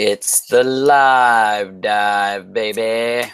It's the live dive, baby.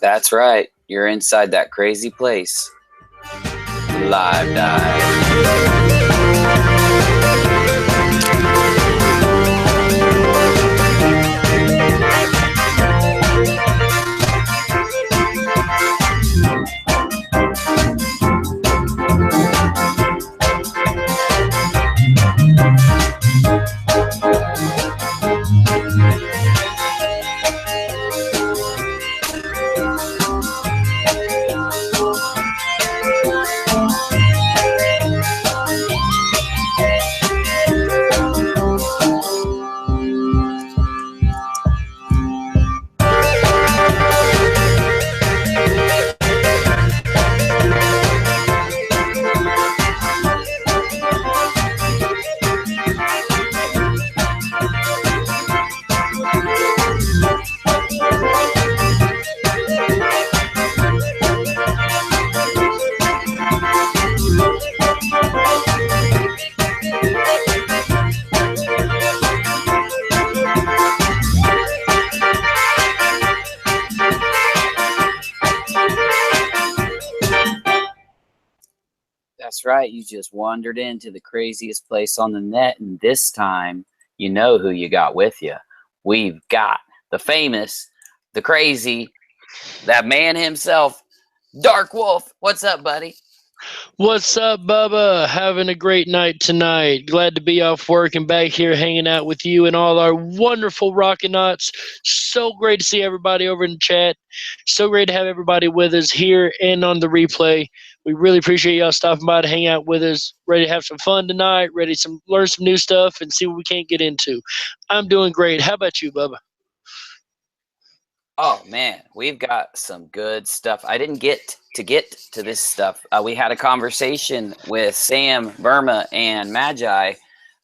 That's right. You're inside that crazy place. Live dive. That's right. You just wandered into the craziest place on the net, and this time you know who you got with you. We've got the famous, the crazy, that man himself, Darkwolf. What's up, buddy? What's up, Bubba? Having a great night tonight. Glad to be off work and back here hanging out with you and all our wonderful Rockinats. So great to see everybody over in the chat. So great to have everybody with us here and on the replay. We really appreciate y'all stopping by to hang out with us. Ready to have some fun tonight. Ready to learn some new stuff and see what we can't get into. I'm doing great. How about you, Bubba? Oh, man, we've got some good stuff. I didn't get to this stuff. We had a conversation with Sam, Burma, and Magi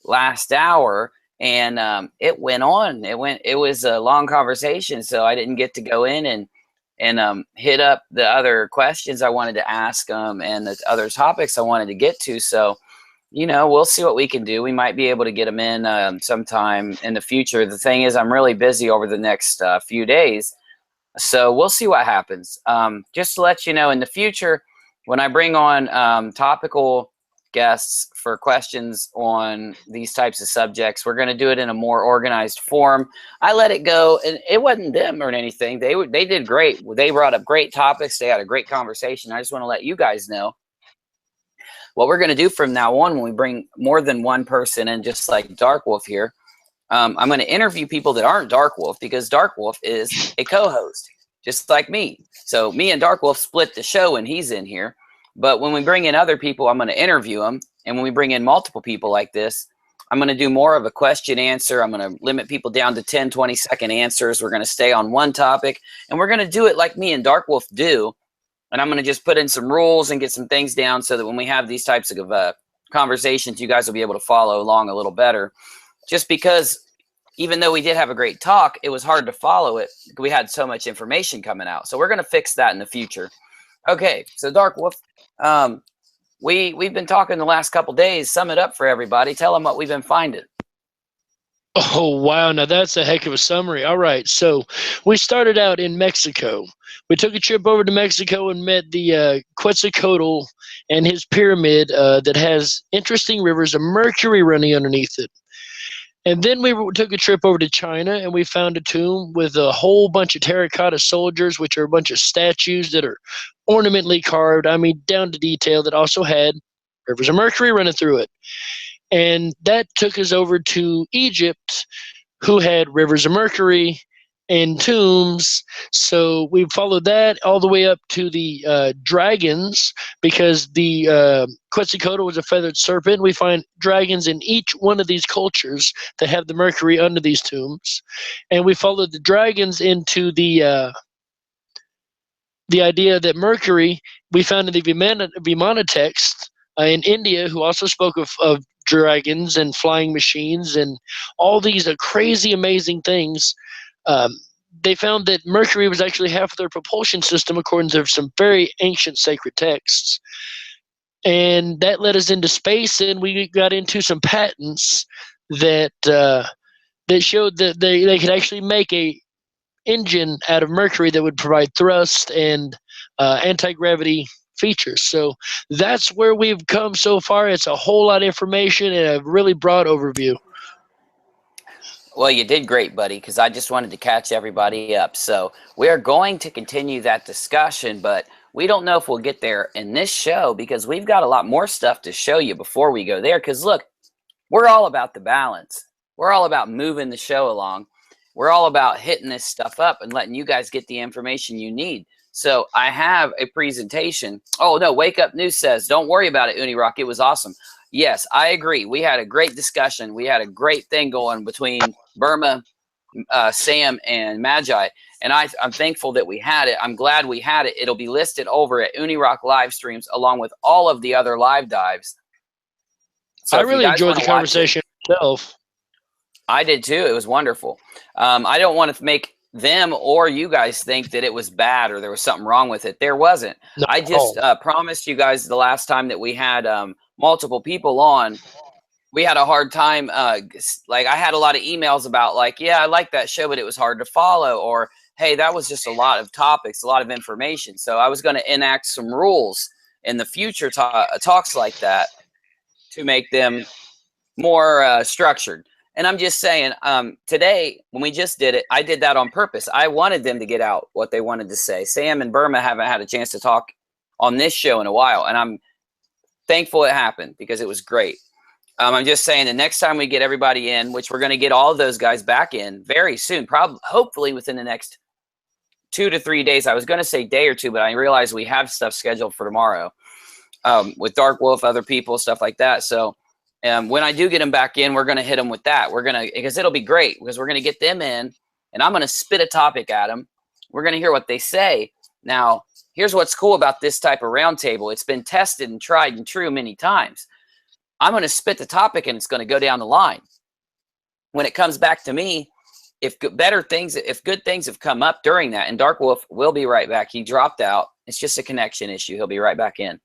last hour, and it went on. It was a long conversation, so I didn't get to go in and hit up the other questions I wanted to ask them and the other topics I wanted to get to. So, you know, we'll see what we can do. We might be able to get them in sometime in the future. The thing is, I'm really busy over the next few days. So we'll see what happens. Just to let you know, in the future, when I bring on topical guests for questions on these types of subjects, we're going to do it in a more organized form. I let it go, and it wasn't them or anything. They did great. They brought up great topics. They had a great conversation. I just want to let you guys know what we're going to do from now on when we bring more than one person in, just like Darkwolf here. I'm going to interview people that aren't Darkwolf, because Darkwolf is a co-host, just like me. So me and Darkwolf split the show when he's in here. But when we bring in other people, I'm going to interview them. And when we bring in multiple people like this, I'm going to do more of a question answer. I'm going to limit people down to 10, 20-second answers. We're going to stay on one topic. And we're going to do it like me and Darkwolf do. And I'm going to just put in some rules and get some things down so that when we have these types of conversations, you guys will be able to follow along a little better. Just because even though we did have a great talk, it was hard to follow it. We had so much information coming out. So we're going to fix that in the future. Okay, so Darkwolf, we've been talking the last couple days. Sum it up for everybody. Tell them what we've been finding. Oh, wow. Now that's a heck of a summary. All right. So we started out in Mexico. We took a trip over to Mexico and met the Quetzalcoatl and his pyramid that has interesting rivers of mercury running underneath it. And then we took a trip over to China and we found a tomb with a whole bunch of terracotta soldiers, which are a bunch of statues that are ornamentally carved, I mean, down to detail, that also had rivers of mercury running through it. And that took us over to Egypt, who had rivers of mercury and tombs. So we followed that all the way up to the dragons, because the Quetzalcoatl was a feathered serpent. We find dragons in each one of these cultures that have the mercury under these tombs. And we followed the dragons into the idea that mercury, we found in the Vimana text in India, who also spoke of dragons and flying machines and all these crazy, amazing things. They found that mercury was actually half of their propulsion system, according to some very ancient sacred texts. And that led us into space, and we got into some patents that that showed that they could actually make a engine out of mercury that would provide thrust and anti-gravity features. So that's where we've come so far. It's a whole lot of information and a really broad overview. Well, you did great, buddy, because I just wanted to catch everybody up. So we are going to continue that discussion, but we don't know if we'll get there in this show because we've got a lot more stuff to show you before we go there. Because look, we're all about the balance. We're all about moving the show along. We're all about hitting this stuff up and letting you guys get the information you need. So I have a presentation. Oh, no, Wake Up News says, don't worry about it, Unirock. It was awesome. Yes, I agree. We had a great discussion. We had a great thing going between Burma, Sam, and Magi. And I'm thankful that we had it. I'm glad we had it. It'll be listed over at Unirock live streams along with all of the other live dives. So I really enjoyed the conversation itself. I did too. It was wonderful. I don't want to make them or you guys think that it was bad or there was something wrong with it. There wasn't. No. I just promised you guys the last time that we had multiple people on, we had a hard time. Like I had a lot of emails about like, yeah, I like that show, but it was hard to follow, or hey, that was just a lot of topics, a lot of information. So I was going to enact some rules in the future talks like that to make them more structured. And I'm just saying, today, when we just did it, I did that on purpose. I wanted them to get out what they wanted to say. Sam and Burma haven't had a chance to talk on this show in a while, and I'm thankful it happened because it was great. I'm just saying the next time we get everybody in, which we're going to get all of those guys back in very soon, probably, hopefully within the next 2 to 3 days. I was going to say day or two, but I realized we have stuff scheduled for tomorrow with Darkwolf, other people, stuff like that. So when I do get them back in, we're going to hit them with that. We're going to, because it'll be great because we're going to get them in and I'm going to spit a topic at them. We're going to hear what they say. Now, here's what's cool about this type of roundtable. It's been tested and tried and true many times. I'm going to spit the topic and it's going to go down the line. When it comes back to me, if good things have come up during that, and Darkwolf will be right back. He dropped out. It's just a connection issue. He'll be right back in.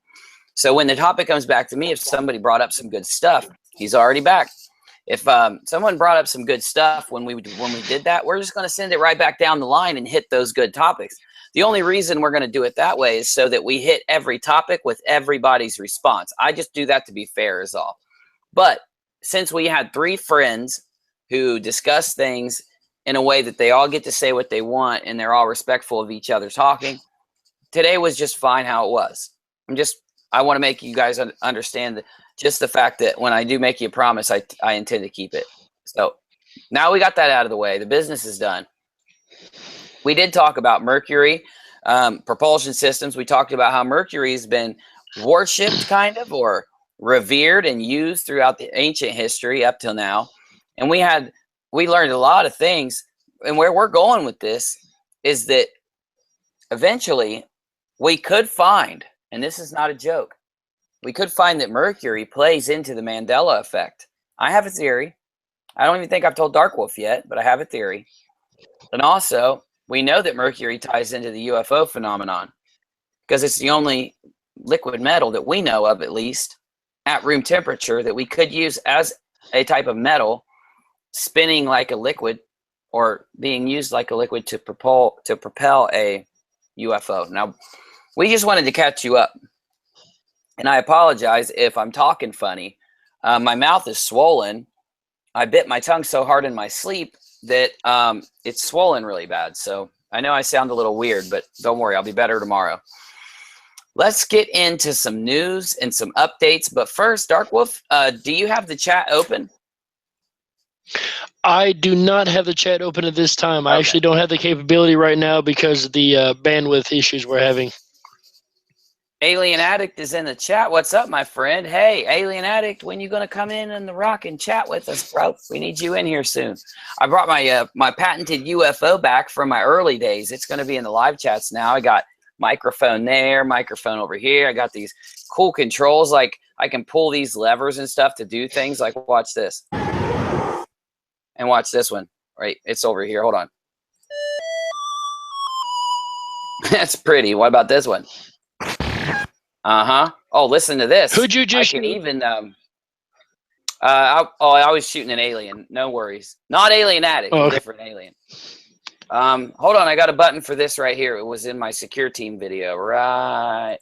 So when the topic comes back to me, if somebody brought up some good stuff, he's already back. If someone brought up some good stuff when we did that, we're just going to send it right back down the line and hit those good topics. The only reason we're going to do it that way is so that we hit every topic with everybody's response. I just do that to be fair is all. But since we had 3 friends who discuss things in a way that they all get to say what they want and they're all respectful of each other talking, today was just fine how it was. I want to make you guys understand just the fact that when I do make you a promise, I intend to keep it. So now we got that out of the way. The business is done. We did talk about Mercury, propulsion systems. We talked about how Mercury's been worshipped kind of, or revered and used throughout the ancient history up till now. And we learned a lot of things. And where we're going with this is that eventually we could find, and this is not a joke, we could find that Mercury plays into the Mandela effect. I have a theory. I don't even think I've told Darkwolf yet, but I have a theory. And also, we know that Mercury ties into the UFO phenomenon because it's the only liquid metal that we know of, at least at room temperature, that we could use as a type of metal, spinning like a liquid or being used like a liquid to propel a UFO. Now, we just wanted to catch you up, and I apologize if I'm talking funny. My mouth is swollen. I bit my tongue so hard in my sleep that it's swollen really bad. So I know I sound a little weird, but don't worry, I'll be better tomorrow. Let's get into some news and some updates. But first, Darkwolf, do you have the chat open? I do not have the chat open at this time. Okay. I actually don't have the capability right now because of the bandwidth issues we're having. Alien Addict is in the chat. What's up, my friend? Hey, Alien Addict, when you going to come in the rock and chat with us, bro? We need you in here soon. I brought my my patented UFO back from my early days. It's going to be in the live chats now. I got microphone there, microphone over here. I got these cool controls. Like, I can pull these levers and stuff to do things. Like, watch this. And watch this one. Right? It's over here. Hold on. That's pretty. What about this one? Oh, listen to this. Who'd you just I can even I was shooting an alien. No worries. Not Alien Addict. Oh, okay. Different alien. Hold on. I got a button for this right here. It was in my secure team video. Right.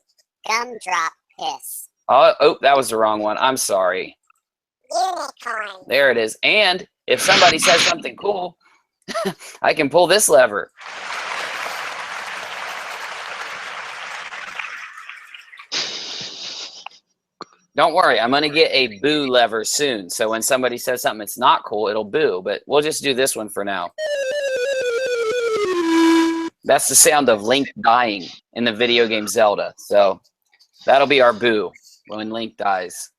Gumdrop piss. Oh, that was the wrong one. I'm sorry. Unicorn. There it is. And if somebody says something cool, I can pull this lever. Don't worry, I'm going to get a boo lever soon. So when somebody says something that's not cool, it'll boo. But we'll just do this one for now. That's the sound of Link dying in the video game Zelda. So that'll be our boo when Link dies.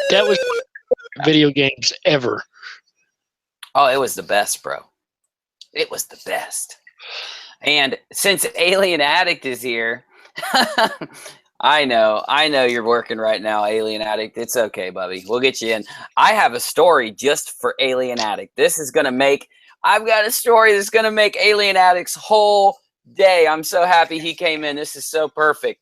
That was video games ever. Oh, it was the best, bro. It was the best. And since Alien Addict is here... I know you're working right now, Alien Addict. It's okay, Bubby. We'll get you in. I have a story just for Alien Addict. I've got a story that's going to make Alien Addict's whole day. I'm so happy he came in. This is so perfect.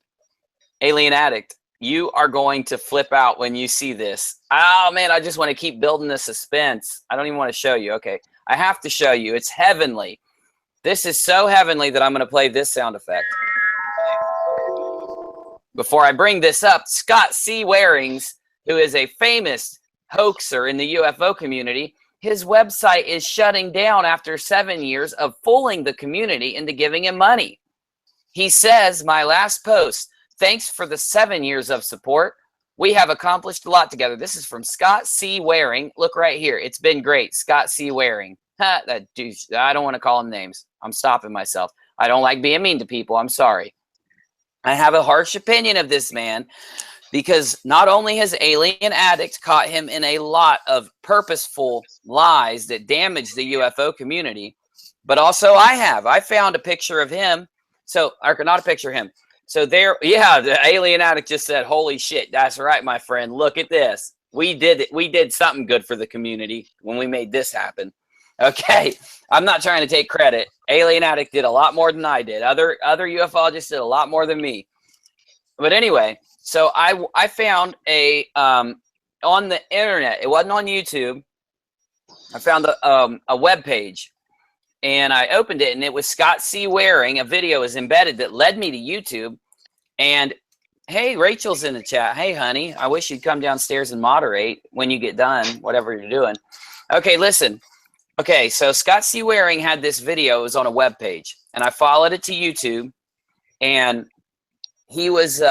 Alien Addict, you are going to flip out when you see this. Oh, man, I just want to keep building the suspense. I don't even want to show you. Okay, I have to show you. It's heavenly. This is so heavenly that I'm going to play this sound effect. Before I bring this up, Scott C. Warings, who is a famous hoaxer in the UFO community, his website is shutting down after 7 years of fooling the community into giving him money. He says, my last post, thanks for the 7 years of support. We have accomplished a lot together. This is from Scott C. Waring. Look right here. It's been great. Scott C. Waring. That douche. I don't want to call him names. I'm stopping myself. I don't like being mean to people. I'm sorry. I have a harsh opinion of this man because not only has Alien Addict caught him in a lot of purposeful lies that damage the UFO community, but also I found a picture of him. So, or not a picture of him. So there, yeah, the Alien Addict just said, holy shit, that's right, my friend. Look at this. We did something good for the community when we made this happen. Okay, I'm not trying to take credit. Alien Addict did a lot more than I did. Other ufologists did a lot more than me. But anyway, so I found a on the internet. It wasn't on YouTube. I found a web page, and I opened it, and it was Scott C. Waring. A video is embedded that led me to YouTube. And hey, Rachel's in the chat. Hey, honey, I wish you'd come downstairs and moderate when you get done, whatever you're doing. Okay, listen. Okay, so Scott C. Waring had this video. It was on a web page, and I followed it to YouTube, and he was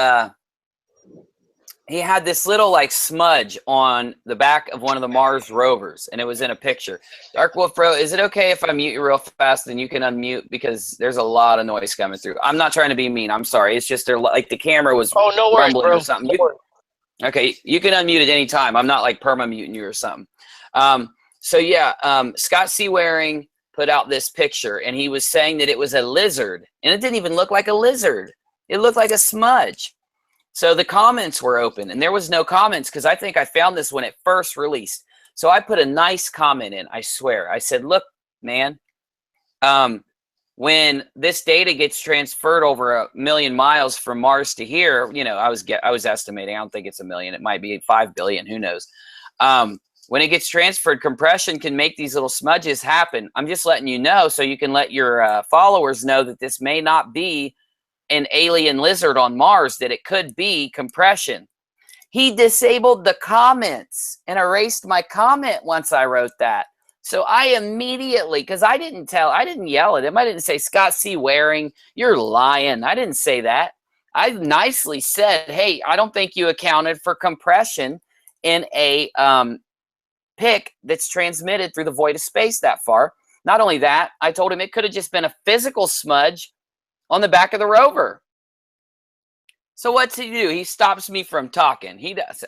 he had this little like smudge on the back of one of the Mars rovers, and it was in a picture. Darkwolf Bro, is it okay if I mute you real fast and you can unmute, because there's a lot of noise coming through? I'm not trying to be mean. I'm sorry. It's just they're like the camera was no worries, rumbling bro. or something. Okay, you can unmute at any time. I'm not like perma-muting you or something. So yeah, Scott C. Waring put out this picture, and he was saying that it was a lizard, and it didn't even look like a lizard. It looked like a smudge. So the comments were open, and there was no comments because I think I found this when it first released. So I put a nice comment in, I swear. I said, look, man, when this data gets transferred over 1,000,000 miles from Mars to here, you know, I was estimating, I don't think it's 1,000,000, it might be 5 billion, who knows. When it gets transferred, compression can make these little smudges happen. I'm just letting you know so you can let your followers know that this may not be an alien lizard on Mars, that it could be compression. He disabled the comments and erased my comment once I wrote that. So I immediately, because I didn't yell at him. I didn't say, Scott C. Waring, you're lying. I didn't say that. I nicely said, hey, I don't think you accounted for compression in a pic that's transmitted through the void of space that far. Not only that, I told him it could have just been a physical smudge on the back of the rover. So what's he do? He stops me from talking. He does.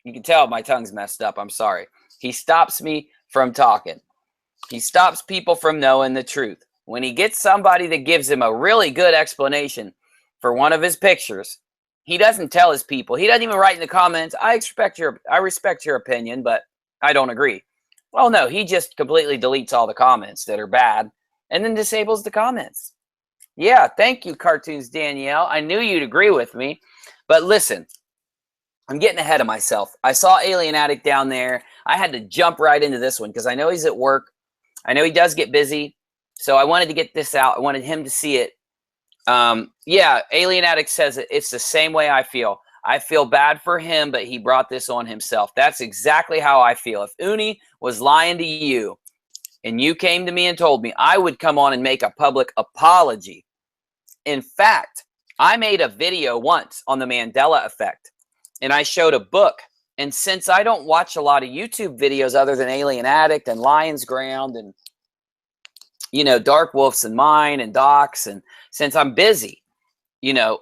You can tell my tongue's messed up. I'm sorry. He stops me from talking. He stops people from knowing the truth. When he gets somebody that gives him a really good explanation for one of his pictures, he doesn't tell his people. He doesn't even write in the comments, I respect your opinion, but I don't agree. Well, no, he just completely deletes all the comments that are bad and then disables the comments. Yeah, thank you, Cartoons Danielle. I knew you'd agree with me. But listen, I'm getting ahead of myself. I saw Alien Addict down there. I had to jump right into this one because I know he's at work. I know he does get busy. So I wanted to get this out. I wanted him to see it. Yeah, Alien Addict says it's the same way I feel. I feel bad for him, but he brought this on himself. That's exactly how I feel. If Uni was lying to you and you came to me and told me, I would come on and make a public apology. In fact, I made a video once on the Mandela effect, and I showed a book. And since I don't watch a lot of YouTube videos other than Alien Addict and Lion's Ground and, you know, Dark Wolf's and mine and Doc's, and since I'm busy, you know,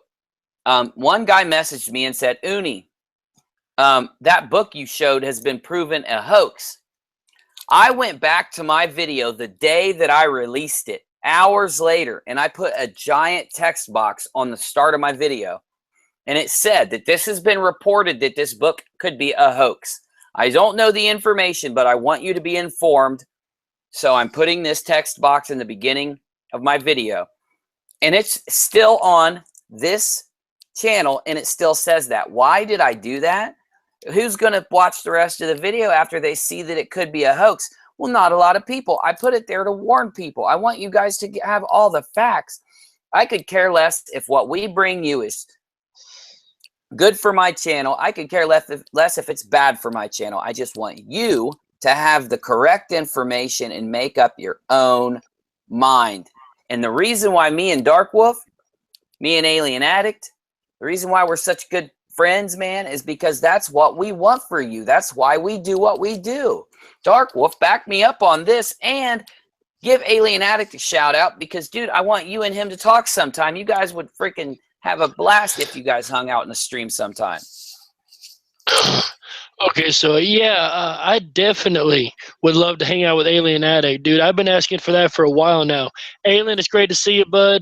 one guy messaged me and said, Uni, that book you showed has been proven a hoax. I went back to my video the day that I released it, hours later, and I put a giant text box on the start of my video, and it said that this has been reported that this book could be a hoax. I don't know the information, but I want you to be informed, so I'm putting this text box in the beginning of my video, and it's still on this channel, and it still says that. Why did I do that? Who's going to watch the rest of the video after they see that it could be a hoax? Well, not a lot of people. I put it there to warn people. I want you guys to have all the facts. I could care less if what we bring you is good for my channel. I could care less if it's bad for my channel. I just want you to have the correct information and make up your own mind. And the reason why me and Dark Wolf, me and Alien Addict, the reason why we're such good friends, man, is because that's what we want for you. That's why we do what we do. Dark Wolf, back me up on this and give Alien Addict a shout out because, dude, I want you and him to talk sometime. You guys would freaking have a blast if you guys hung out in the stream sometime. Okay, so yeah, I definitely would love to hang out with Alien Addict, dude. I've been asking for that for a while now. Alien, it's great to see you, bud.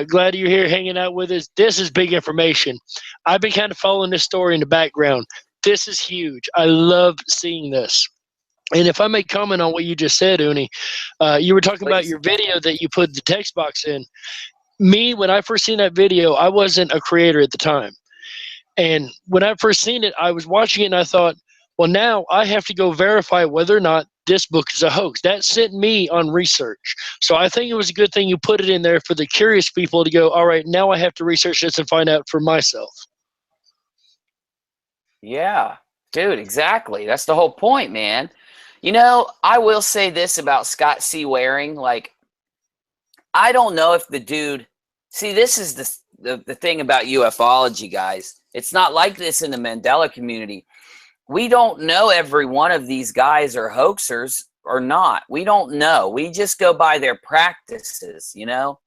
Glad you're here hanging out with us. This is big information. I've been kind of following this story in the background. This is huge. I love seeing this. And if I may comment on what you just said, Uni, you were talking about your video that you put the text box in. Me, when I first seen that video, I wasn't a creator at the time. And when I first seen it, I was watching it and I thought, well, now I have to go verify whether or not this book is a hoax. That sent me on research. So I think it was a good thing you put it in there for the curious people to go, all right, now I have to research this and find out for myself. Yeah, dude, exactly. That's the whole point, man. You know, I will say this about Scott C. Waring. Like, I don't know if the dude... See, this is the thing about ufology, guys. It's not like this in the Mandela community. We don't know every one of these guys are hoaxers or not. We don't know. We just go by their practices, you know?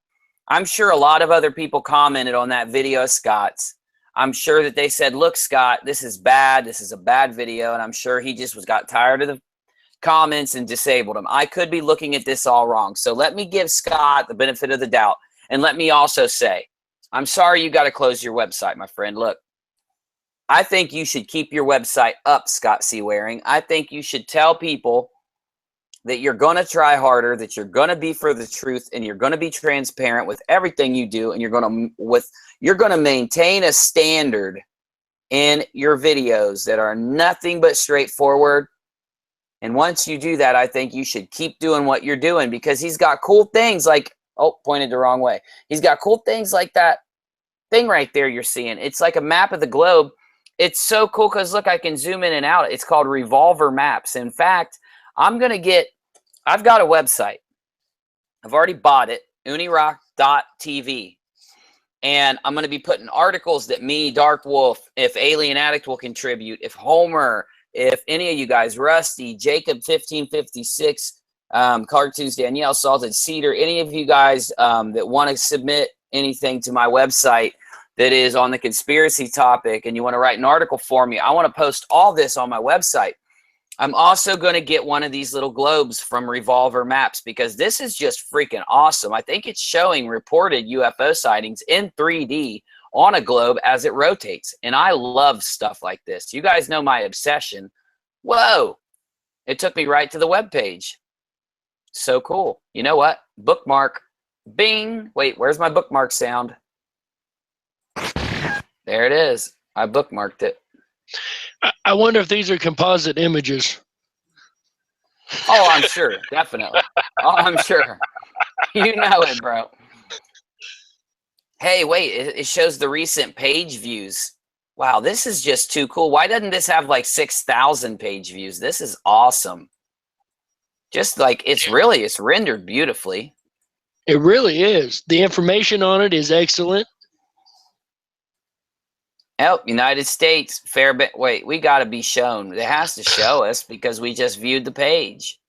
I'm sure a lot of other people commented on that video of Scott's. I'm sure that they said, look, Scott, this is bad. This is a bad video. And I'm sure he just got tired of the comments and disabled them. I could be looking at this all wrong. So let me give Scott the benefit of the doubt. And let me also say, I'm sorry you got to close your website, my friend. Look, I think you should keep your website up, Scott C. Waring. I think you should tell people that you're going to try harder, that you're going to be for the truth, and you're going to be transparent with everything you do, and you're going to maintain a standard in your videos that are nothing but straightforward. And once you do that, I think you should keep doing what you're doing, because he's got cool things like, oh, pointed the wrong way. He's got cool things like that thing right there you're seeing. It's like a map of the globe. It's so cool because look, I can zoom in and out. It's called Revolver Maps. In fact, I've got a website. I've already bought it, Unirock.tv. And I'm going to be putting articles that me, Darkwolf, if Alien Addict will contribute, if Homer, if any of you guys, Rusty, Jacob 1556, Cartoons, Danielle, Salted Cedar, any of you guys that want to submit anything to my website that is on the conspiracy topic and you want to write an article for me, I want to post all this on my website. I'm also going to get one of these little globes from Revolver Maps because this is just freaking awesome. I think it's showing reported UFO sightings in 3D on a globe as it rotates. And I love stuff like this. You guys know my obsession. Whoa. It took me right to the webpage. So cool. You know what? Bookmark. Bing. Wait, where's my bookmark sound? There it is. I bookmarked it. I wonder if these are composite images. Oh, I'm sure. Definitely. Oh, I'm sure. You know it, bro. Hey, wait. It shows the recent page views. Wow, this is just too cool. Why doesn't this have like 6,000 page views? This is awesome. Just like it's rendered beautifully. It really is. The information on it is excellent. Oh, United States, fair bit. Wait, we got to be shown. It has to show us because we just viewed the page.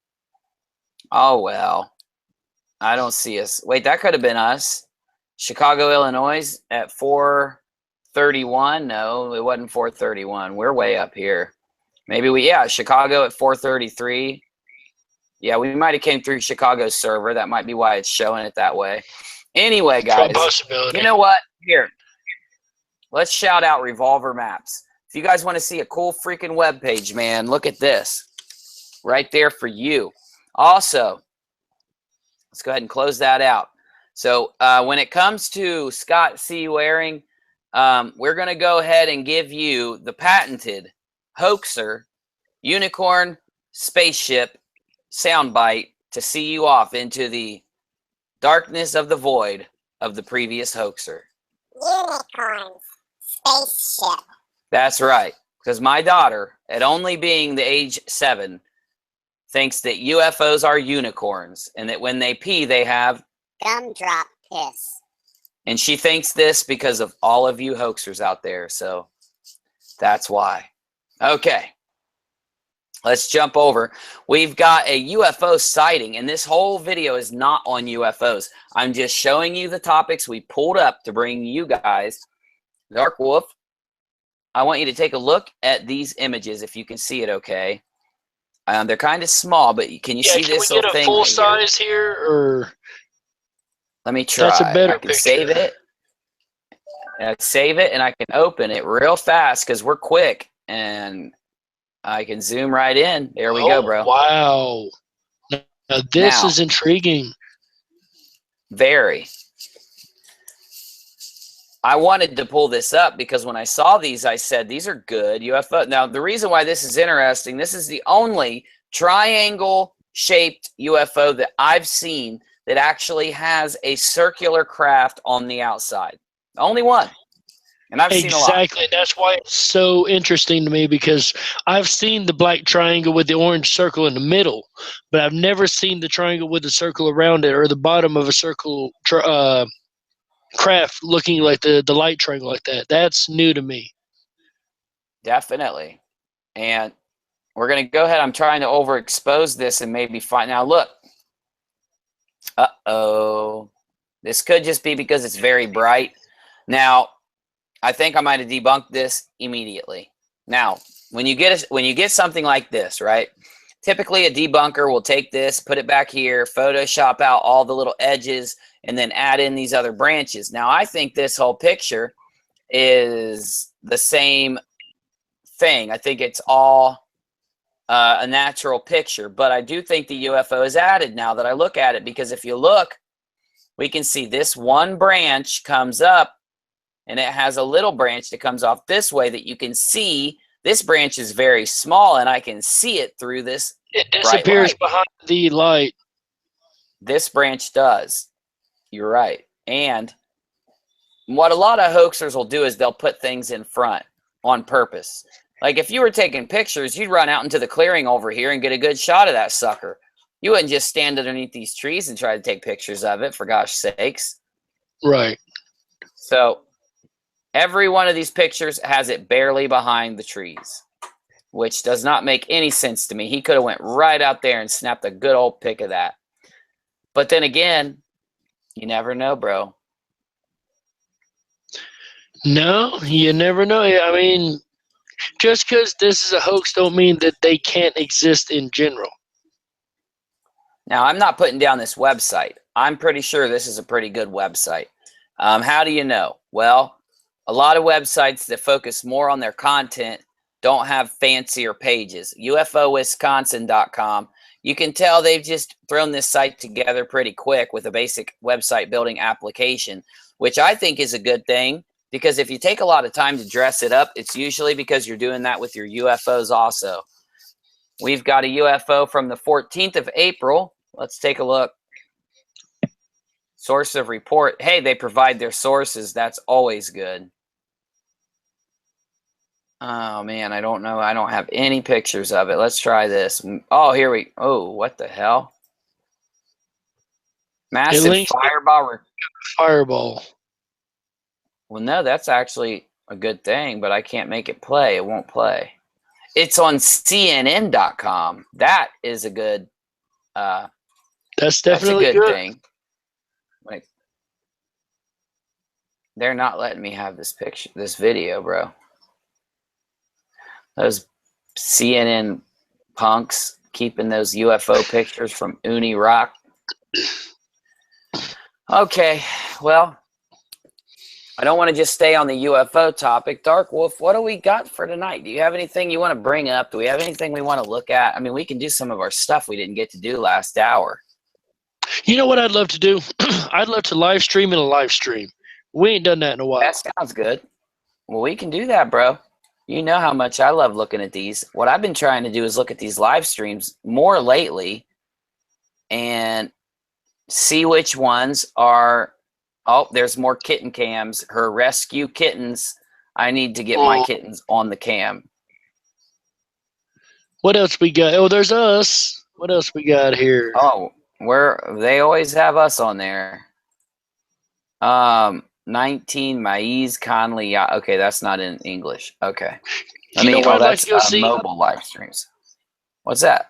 Oh, well. I don't see us. Wait, that could have been us. Chicago, Illinois at 4:31. No, it wasn't 4:31. We're way up here. Maybe Chicago at 4:33. Yeah, we might have came through Chicago's server. That might be why it's showing it that way. Anyway, guys, you know what? Here. Let's shout out Revolver Maps. If you guys want to see a cool freaking web page, man, look at this. Right there for you. Also, let's go ahead and close that out. So when it comes to Scott C. Waring, we're going to go ahead and give you the patented hoaxer unicorn spaceship soundbite to see you off into the darkness of the void of the previous hoaxer. Unicorns. Spaceship. That's right. Because my daughter, at only being the age 7, thinks that UFOs are unicorns and that when they pee, they have Gumdrop piss. And she thinks this because of all of you hoaxers out there. So that's why. Okay. Let's jump over. We've got a UFO sighting, and this whole video is not on UFOs. I'm just showing you the topics we pulled up to bring you guys. Darkwolf, I want you to take a look at these images if you can see it okay. They're kind of small, but can you see this little thing? Can we get a full size here, or? Let me try. That's a better I can picture. save it. Save it, and I can open it real fast because we're quick, and I can zoom right in. There we go, bro. Wow. Now this is intriguing. Very. I wanted to pull this up because when I saw these, I said, these are good UFO. Now, the reason why this is interesting, this is the only triangle-shaped UFO that I've seen that actually has a circular craft on the outside. The only one. And I've seen a lot. Exactly. That's why it's so interesting to me, because I've seen the black triangle with the orange circle in the middle, but I've never seen the triangle with the circle around it, or the bottom of a circle craft looking like the light triangle like that. That's new to me. Definitely. And we're going to go ahead. I'm trying to overexpose this and maybe find. Now, look. Uh-oh. This could just be because it's very bright. Now, I think I might have debunked this immediately. Now, when you get something like this, right? Typically, a debunker will take this, put it back here, Photoshop out all the little edges, and then add in these other branches. Now, I think this whole picture is the same thing. I think it's all a natural picture. But I do think the UFO is added now that I look at it, because if you look, we can see this one branch comes up, and it has a little branch that comes off this way that you can see. This branch is very small, and I can see it through this It bright disappears light. behind the light. This branch does. You're right. And what a lot of hoaxers will do is they'll put things in front on purpose. Like if you were taking pictures, you'd run out into the clearing over here and get a good shot of that sucker. You wouldn't just stand underneath these trees and try to take pictures of it, for gosh sakes. Right. So every one of these pictures has it barely behind the trees, which does not make any sense to me. He could have went right out there and snapped a good old pic of that. But then again, you never know, bro. No, you never know. I mean, just because this is a hoax don't mean that they can't exist in general. Now, I'm not putting down this website. I'm pretty sure this is a pretty good website. How do you know? Well, a lot of websites that focus more on their content don't have fancier pages. UFOwisconsin.com. You can tell they've just thrown this site together pretty quick with a basic website building application, which I think is a good thing, because if you take a lot of time to dress it up, it's usually because you're doing that with your UFOs also. We've got a UFO from the 14th of April. Let's take a look. Source of report. Hey, they provide their sources. That's always good. Oh, man, I don't know. I don't have any pictures of it. Let's try this. Oh, here we... Oh, what the hell? Massive fireball. Fireball. Well, no, that's actually a good thing, but I can't make it play. It won't play. It's on CNN.com. That is a good... That's definitely a good good thing. Like, they're not letting me have this picture, this video, bro. Those CNN punks keeping those UFO pictures from Unirock. Okay, well, I don't want to just stay on the UFO topic. Darkwolf, what do we got for tonight? Do you have anything you want to bring up? Do we have anything we want to look at? I mean, we can do some of our stuff we didn't get to do last hour. You know what I'd love to do? I'd love to live stream in a live stream. We ain't done that in a while. That sounds good. Well, we can do that, bro. You know how much I love looking at these. What I've been trying to do is look at these live streams more lately and see which ones are... Oh, there's more kitten cams. Her rescue kittens. I need to get my kittens on the cam. What else we got? Oh, there's us. What else we got here? Oh, they always have us on there. 19 Maiz Conley. Yeah, okay, that's not in English. Okay. That's mobile live streams. What's that?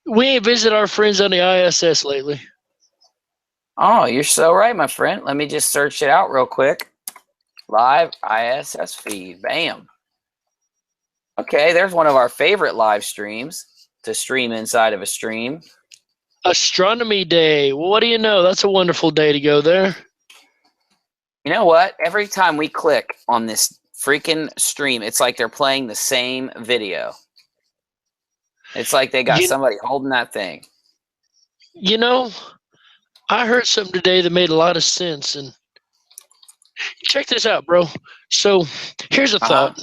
We ain't visited our friends on the ISS lately. Oh, you're so right, my friend. Let me just search it out real quick. Live ISS feed. Bam. Okay, there's one of our favorite live streams to stream inside of a stream. Astronomy Day. Well, what do you know? That's a wonderful day to go there. You know what? Every time we click on this freaking stream, it's like they're playing the same video. It's like they got somebody holding that thing. You know, I heard something today that made a lot of sense. And check this out, bro. So here's a thought.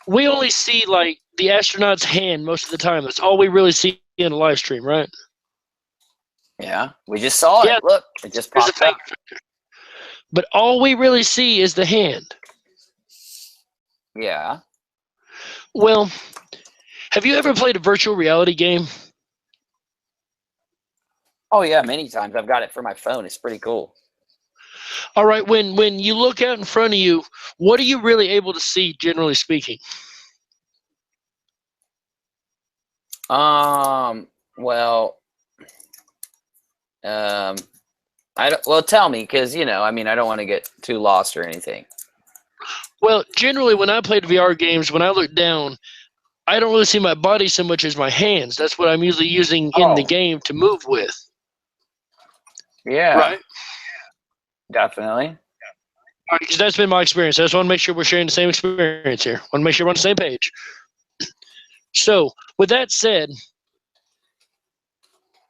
We only see like the astronaut's hand most of the time. That's all we really see in a live stream, right? Yeah, we just saw it. Look, it just popped up. But all we really see is the hand. Yeah. Well, have you ever played a virtual reality game? Oh, yeah, many times. I've got it for my phone. It's pretty cool. All right, when you look out in front of you, what are you really able to see, generally speaking? Tell me, because, you know, I mean, I don't want to get too lost or anything. Well, generally, when I played VR games, when I look down, I don't really see my body so much as my hands. That's what I'm usually using in the game to move with. Yeah. Right? Definitely. All right, because that's been my experience. I just want to make sure we're sharing the same experience here. I want to make sure we're on the same page. So, with that said,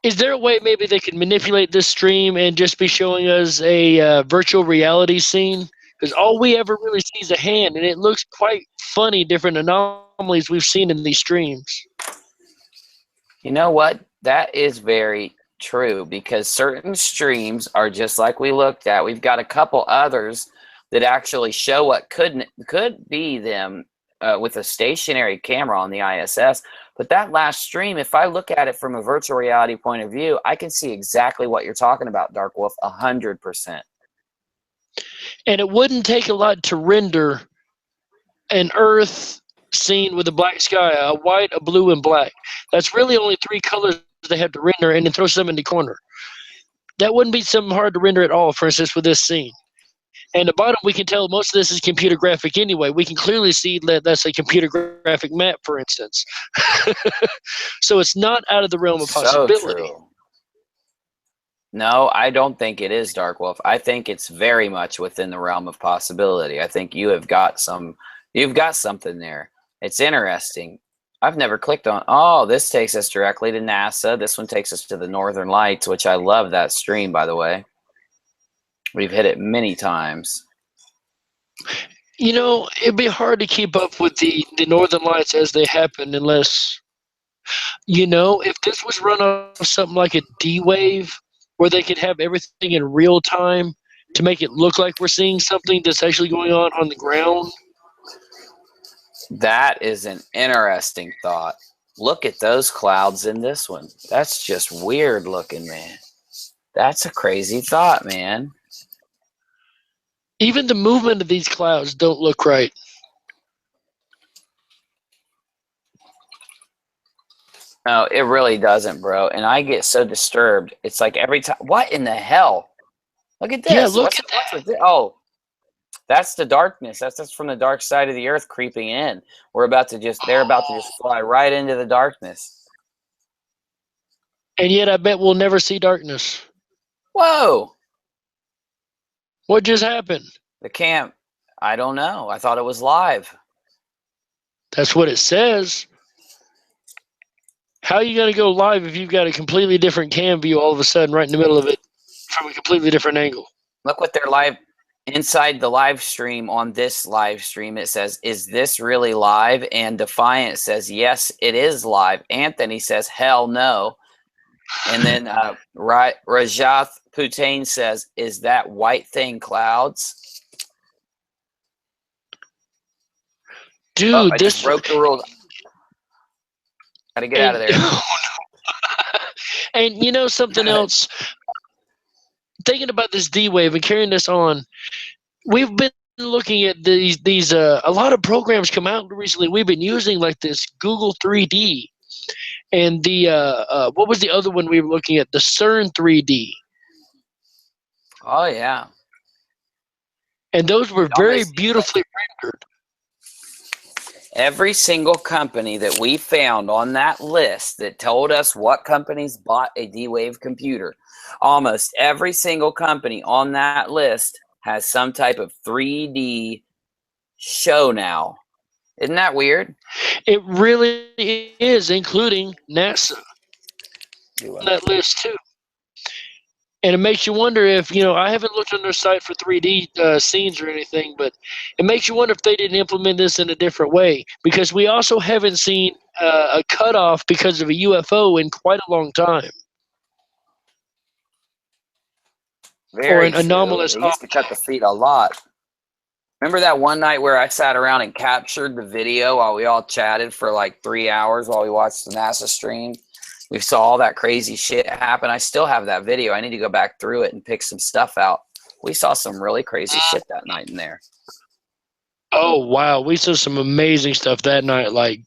is there a way maybe they could manipulate this stream and just be showing us a virtual reality scene? Because all we ever really see is a hand, and it looks quite funny, different anomalies we've seen in these streams. You know what? That is very true, because certain streams are just like we looked at. We've got a couple others that actually show what could be them with a stationary camera on the ISS. But that last stream, if I look at it from a virtual reality point of view, I can see exactly what you're talking about, Darkwolf, 100%. And it wouldn't take a lot to render an Earth scene with a black sky, a white, a blue, and black. That's really only 3 colors they have to render, and then throw some in the corner. That wouldn't be something hard to render at all, for instance, with this scene. And the bottom, we can tell most of this is computer graphic anyway. We can clearly see that that's a computer graphic map, for instance. So it's not out of the realm of possibility. So true. No, I don't think it is, Darkwolf. I think it's very much within the realm of possibility. I think you've got something there. It's interesting. I've never clicked on, oh, this takes us directly to NASA. This one takes us to the Northern Lights, which I love that stream, by the way. We've hit it many times. You know, it'd be hard to keep up with the Northern Lights as they happen unless, you know, if this was run off something like a D-Wave, where they could have everything in real time to make it look like we're seeing something that's actually going on the ground. That is an interesting thought. Look at those clouds in this one. That's just weird looking, man. That's a crazy thought, man. Even the movement of these clouds don't look right. No, it really doesn't, bro. And I get so disturbed. It's like every time. What in the hell? Look at this. Yeah, look at that. Oh, that's the darkness. That's from the dark side of the earth creeping in. They're about to just fly right into the darkness. And yet I bet we'll never see darkness. Whoa. What just happened? The camp. I don't know. I thought it was live. That's what it says. How are you going to go live if you've got a completely different cam view all of a sudden right in the middle of it from a completely different angle? Look what they're live inside the live stream. On this live stream, it says, is this really live? And Defiant says, yes, it is live. Anthony says, hell no. And then Rajath Putain says, is that white thing clouds? Dude, I this just broke the rules. Gotta get out of there. And you know something else? Thinking about this D-Wave and carrying this on, we've been looking at these a lot of programs come out recently. We've been using like this Google 3D and the what was the other one we were looking at? The CERN 3D. Oh yeah. And those were very beautifully rendered. Every single company that we found on that list that told us what companies bought a D-Wave computer, almost every single company on that list has some type of 3D show now. Isn't that weird? It really is, including NASA on that list too. And it makes you wonder if, you know, I haven't looked on their site for 3D scenes or anything, but it makes you wonder if they didn't implement this in a different way, because we also haven't seen a cutoff because of a UFO in quite a long time. Very or an true. anomalous They used to cut the feet a lot. Remember that one night where I sat around and captured the video while we all chatted for like 3 hours while we watched the NASA stream? We saw all that crazy shit happen. I still have that video. I need to go back through it and pick some stuff out. We saw some really crazy shit that night in there. Oh, wow. We saw some amazing stuff that night. Like,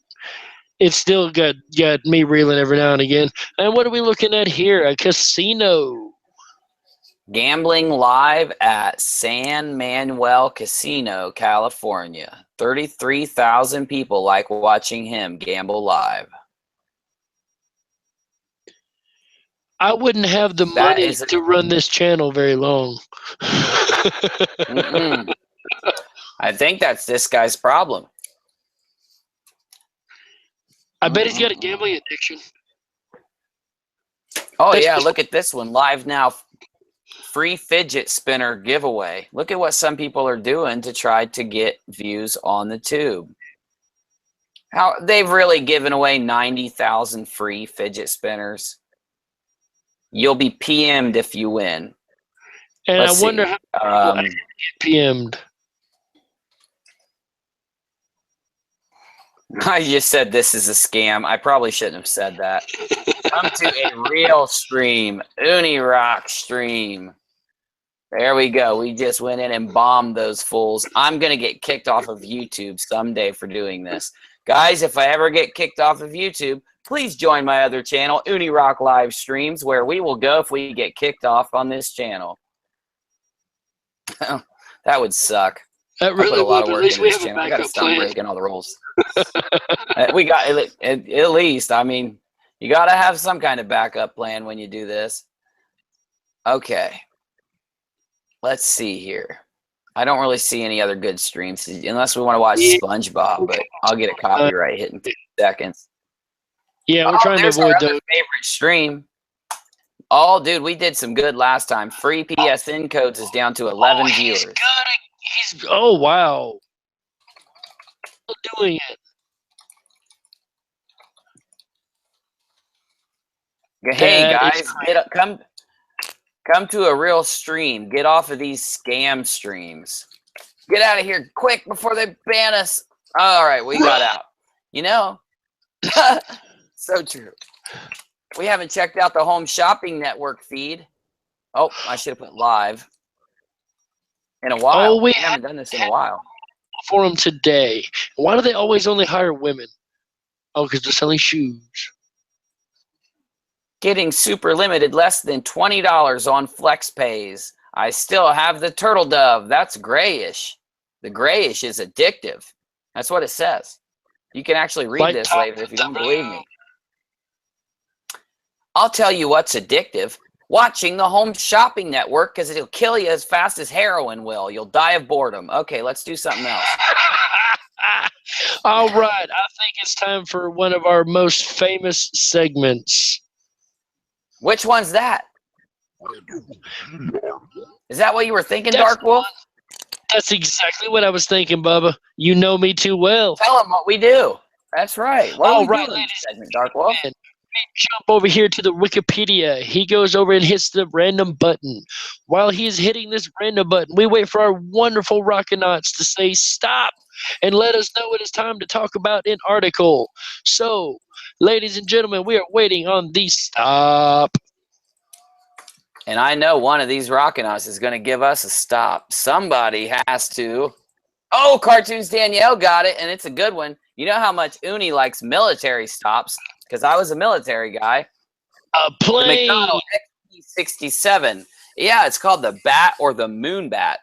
it still got me reeling every now and again. And what are we looking at here? A casino. Gambling live at San Manuel Casino, California. 33,000 people like watching him gamble live. I wouldn't have the money to run this channel very long. I think that's this guy's problem. I bet he's got a gambling addiction. Oh, yeah, look at this one. Live now. Free fidget spinner giveaway. Look at what some people are doing to try to get views on the tube. How they've really given away 90,000 free fidget spinners. You'll be PM'd if you win. And Let's I wonder see. how people get PM'd. I just said this is a scam. I probably shouldn't have said that. Come to a real stream. Unirock stream. There we go. We just went in and bombed those fools. I'm going to get kicked off of YouTube someday for doing this. Guys, if I ever get kicked off of YouTube, please join my other channel, Unirock Live Streams, where we will go if we get kicked off on this channel. That would suck. That really I put a lot would. of work At least into we this have a channel. I got to backup stop plan. breaking all the rules. We got at least. I mean, you got to have some kind of backup plan when you do this. Okay. Let's see here. I don't really see any other good streams unless we want to watch SpongeBob, but I'll get a copyright hit in 2 seconds. Yeah, we're trying to there's our avoid other those. favorite stream. Oh, dude, we did some good last time. Free PSN codes is down to 11 viewers. Oh, wow. Still doing it. Hey, That guys, get up, come to a real stream. Get off of these scam streams. Get out of here quick before they ban us. All right, we got out. You know, so true. We haven't checked out the Home Shopping Network feed. Oh, I should have put live in a while. Oh, we haven't done this in a while. For them today. Why do they always only hire women? Oh, because they're selling shoes. Getting super limited, less than $20 on Flex Pays. I still have the turtle dove. That's grayish. The grayish is addictive. That's what it says. You can actually read this later if you don't believe me. I'll tell you what's addictive. Watching the Home Shopping Network, because it'll kill you as fast as heroin will. You'll die of boredom. Okay, let's do something else. All right. I think it's time for one of our most famous segments. Which one's that? Is that what you were thinking, That's Darkwolf? That's exactly what I was thinking, Bubba. You know me too well. Tell them what we do. That's right. What All do we right, do in ladies this segment, Darkwolf? and jump over here to the Wikipedia. He goes over and hits the random button. While he's hitting this random button, we wait for our wonderful Rockinauts to say stop and let us know it is time to talk about an article. So, ladies and gentlemen, we are waiting on the stop. And I know one of these Rockinauts is going to give us a stop. Somebody has to. Oh, Cartoons Danielle got it, and it's a good one. You know how much Uni likes military stops, because I was a military guy. A plane. The McDonnell XP-67. Yeah, it's called the Bat or the Moon Bat.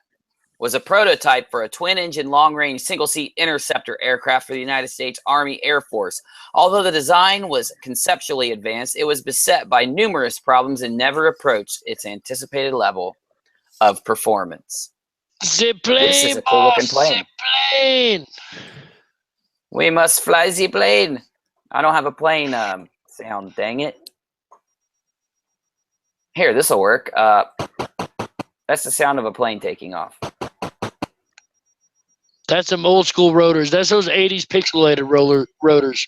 Was a prototype for a twin-engine, long-range, single-seat interceptor aircraft for the United States Army Air Force. Although the design was conceptually advanced, it was beset by numerous problems and never approached its anticipated level of performance. The plane, This is a cool-looking plane. The plane. We must fly the plane. I don't have a plane sound, dang it. Here, this will work. That's the sound of a plane taking off. That's some old school rotors. That's those 80s pixelated rotors.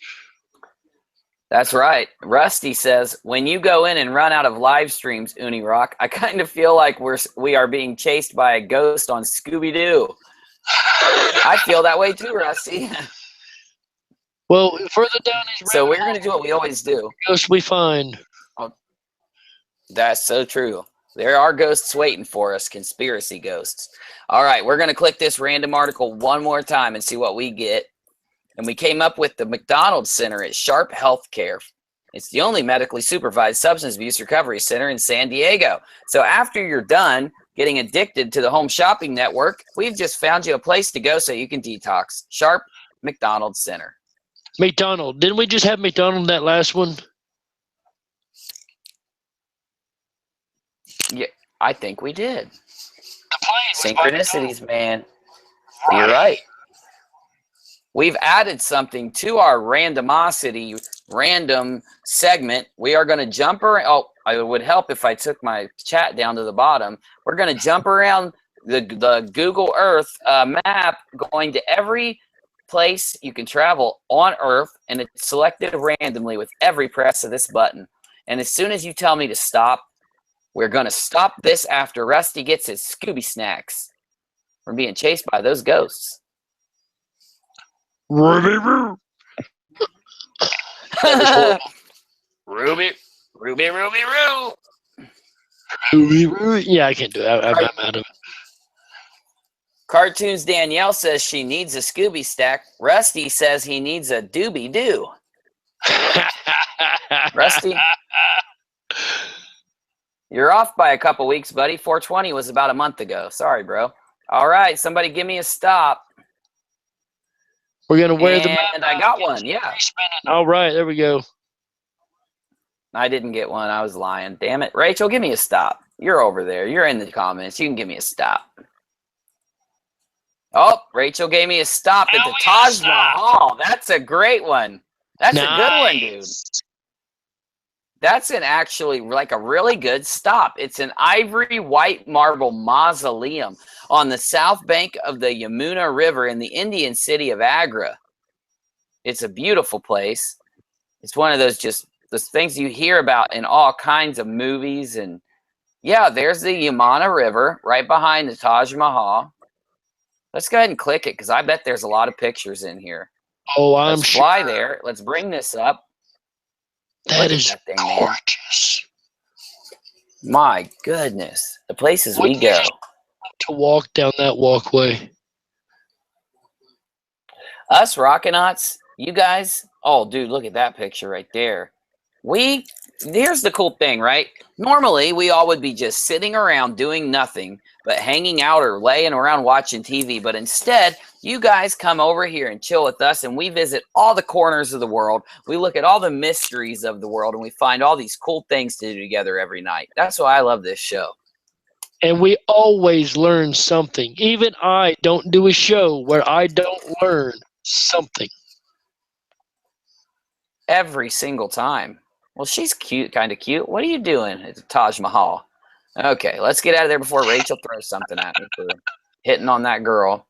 That's right. Rusty says, when you go in and run out of live streams, Unirock, I kind of feel like we are being chased by a ghost on Scooby-Doo. I feel that way too, Rusty. Well, further down these So we're going to do what we always do. ghosts we find. Oh, that's so true. There are ghosts waiting for us, conspiracy ghosts. All right, we're going to click this random article one more time and see what we get. And we came up with the McDonald's Center at Sharp Healthcare. It's the only medically supervised substance abuse recovery center in San Diego. So after you're done getting addicted to the Home Shopping Network, we've just found you a place to go so you can detox. Sharp McDonald's Center. McDonald. Didn't we just have McDonald in that last one? Yeah, I think we did. The plane. Synchronicities, man. You're right. we've added something to our randomosity random segment. We are going to jump around. Oh, it would help if I took my chat down to the bottom. We're going to jump around the Google Earth map, going to every place you can travel on Earth, and it's selected randomly with every press of this button. And as soon as you tell me to stop, we're going to stop this after Rusty gets his Scooby snacks from being chased by those ghosts. Ruby, Ruby, Ruby, Ruby, Roo. Ruby. Yeah, I can't do it. I'm out of it. Cartoons Danielle says she needs a Scooby stack. Rusty says he needs a Doobie Doo. Rusty, you're off by a couple weeks, buddy. 420 was about a month ago. Sorry, bro. All right, somebody give me a stop. We're going to wear the And I got one, yeah. All right, there we go. I didn't get one. I was lying. Damn it. Rachel, give me a stop. You're over there. You're in the comments. You can give me a stop. Oh, Rachel gave me a stop at the Taj Mahal. That's a great one. That's a good one, dude. That's actually like a really good stop. It's an ivory white marble mausoleum on the south bank of the Yamuna River in the Indian city of Agra. It's a beautiful place. It's one of those things you hear about in all kinds of movies. And yeah, there's the Yamuna River right behind the Taj Mahal. Let's go ahead and click it because I bet there's a lot of pictures in here. Oh, I'm Let's fly there. Let's bring this up. That is gorgeous. My goodness. The places we go. To walk down that walkway. Us Rockinauts, you guys, oh, dude, look at that picture right there. Here's the cool thing, right? Normally, we all would be just sitting around doing nothing but hanging out or laying around watching TV. But instead, you guys come over here and chill with us, and we visit all the corners of the world. We look at all the mysteries of the world, and we find all these cool things to do together every night. That's why I love this show. And we always learn something. Even I don't do a show where I don't learn something. Every single time. Well, she's cute, kind of cute. What are you doing at the Taj Mahal? Okay, let's get out of there before Rachel throws something at me for hitting on that girl.